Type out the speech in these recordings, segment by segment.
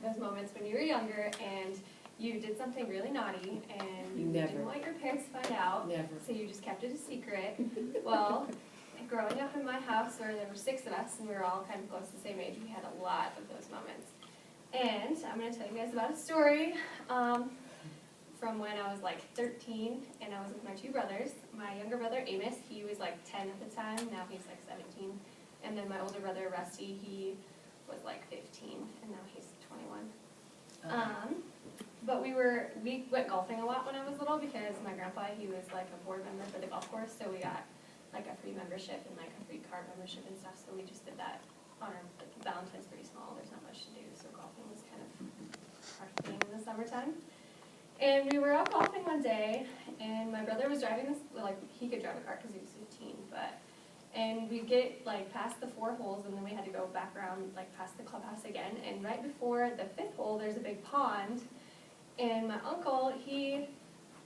those moments when you were younger and you did something really naughty and you didn't want your parents to find out, so you just kept it a secret. Well, growing up in my house where there were 6 of us and we were all kind of close to the same age, we had a lot of those moments. And I'm going to tell you guys about a story from when I was like 13 and I was with my 2 brothers. My younger brother Amos, he was like 10 at the time, now he's like 17. And then my older brother Rusty, he was like 15 and now he's 21. But we went golfing a lot when I was little because my grandpa, he was like a board member for the golf course, so we got like a free membership and like a free card membership and stuff, so we just did that on our, like, Valentine's pretty small, there's not much to do, so golfing was kind of our thing in the summertime. And we were out golfing one day, and my brother was driving this, like, he could drive a car because he was 15, and we get like past the 4 holes, and then we had to go back around, like past the clubhouse again, and right before the 5th hole, there's a big pond. And my uncle, he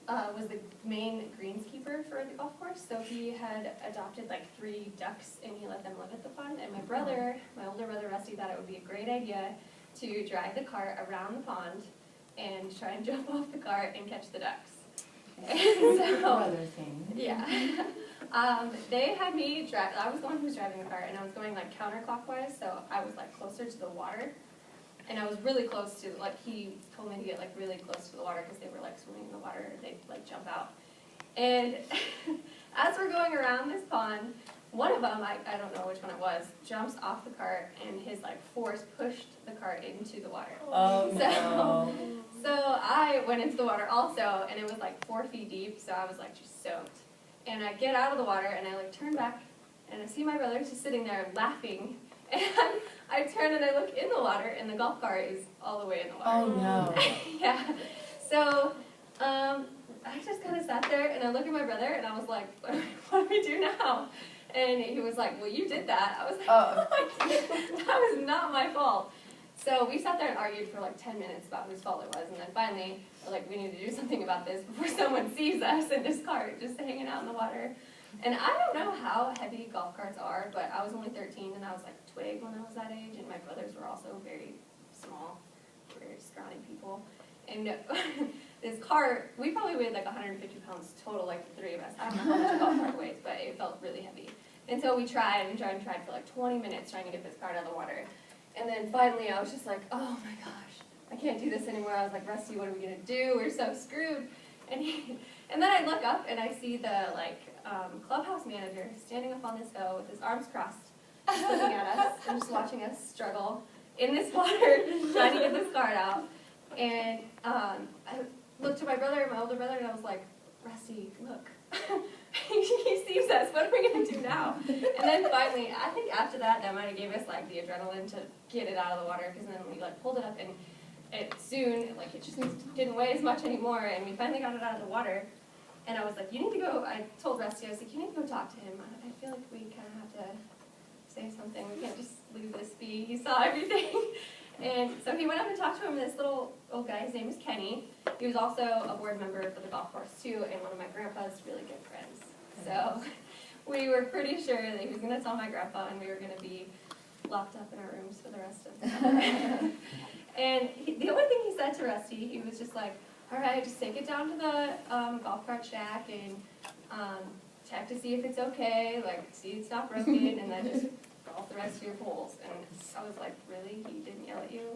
was the main greenskeeper for the golf course, so he had adopted like 3 ducks and he let them live at the pond. And my brother, my older brother Rusty, thought it would be a great idea to drive the cart around the pond and try and jump off the cart and catch the ducks. And so, brother thing. Yeah. They had me drive, I was the one who was driving the cart, and I was going like counterclockwise, so I was like closer to the water. And I was really close to, like, he told me to get, like, really close to the water because they were, like, swimming in the water. They'd, like, jump out. And as we're going around this pond, one of them, I don't know which one it was, jumps off the cart, and his, like, force pushed the cart into the water. Oh, no. So I went into the water also, and it was, like, 4 feet deep, so I was, like, just soaked. And I get out of the water, and I, like, turn back, and I see my brother just sitting there laughing. And I turn and I look in the water, and the golf cart is all the way in the water. Oh, no. Yeah. So I just kind of sat there, and I looked at my brother, and I was like, what do we do now? And he was like, well, you did that. I was like, that was not my fault. So we sat there and argued for like 10 minutes about whose fault it was, and then finally, we're like, we need to do something about this before someone sees us in this cart just hanging out in the water. And I don't know how heavy golf carts are, but I was only 13 and I was like a twig when I was that age, and my brothers were also very small, very scrawny people. And this cart, we probably weighed like 150 pounds total, like the 3 of us. I don't know how much a golf cart weighs, but it felt really heavy. And so we tried for like 20 minutes trying to get this cart out of the water. And then finally I was just like, oh my gosh, I can't do this anymore. I was like, Rusty, what are we going to do? We're so screwed. And then I look up and I see the clubhouse manager standing up on this hill with his arms crossed, just looking at us and just watching us struggle in this water, trying to get this cart out. And I looked at my brother, my older brother, and I was like, Rusty, look. He sees us. What are we going to do now? And then finally, I think after that might have gave us like the adrenaline to get it out of the water, because then we like pulled it up, and it soon, like, it just didn't weigh as much anymore, and we finally got it out of the water. And I was like, you need to go, I told Rusty, I was like, you need to go talk to him. I feel like we kind of have to say something. We can't just leave this be. He saw everything. And so he went up and talked to him, and this little old guy, his name was Kenny. He was also a board member for the golf course, too, and one of my grandpa's really good friends. So we were pretty sure that he was going to tell my grandpa, and we were going to be locked up in our rooms for the rest of the summer. And the only thing he said to Rusty, he was just like, all right, just take it down to the golf cart shack and check to see if it's okay, like, see it's not broken, and then just golf the rest of your holes. And I was like, really? He didn't yell at you?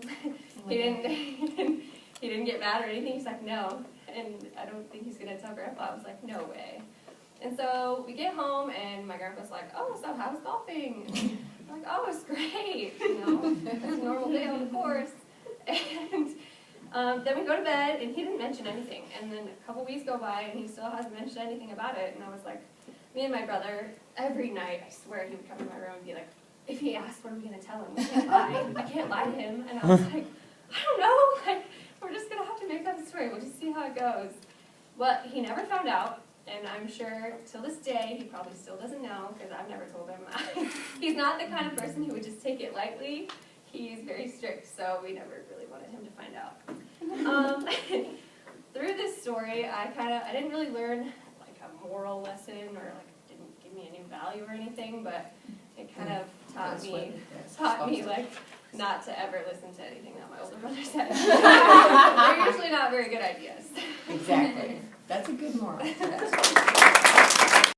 He didn't get mad or anything? He's like, no. And I don't think he's going to tell Grandpa. I was like, no way. And so we get home, and my grandpa's like, oh, so how's golfing? And I'm like, oh, it's great. You know, it's a normal day on the course. And then we go to bed, and he didn't mention anything. And then a couple weeks go by, and he still hasn't mentioned anything about it. And I was like, me and my brother, every night, I swear he would come in my room and be like, if he asks, what are we going to tell him? We can't lie. I can't lie to him. And I was like, I don't know. Like, we're just going to have to make up a story. We'll just see how it goes. But he never found out. And I'm sure till this day, he probably still doesn't know, because I've never told him. He's not the kind of person who would just take it lightly. He's very strict, so we never really wanted him to find out. Through this story, I didn't really learn like a moral lesson, or like didn't give me any value or anything, but it kind of taught me like not to ever listen to anything that my older brother said. very good ideas. Exactly. That's a good moral. That's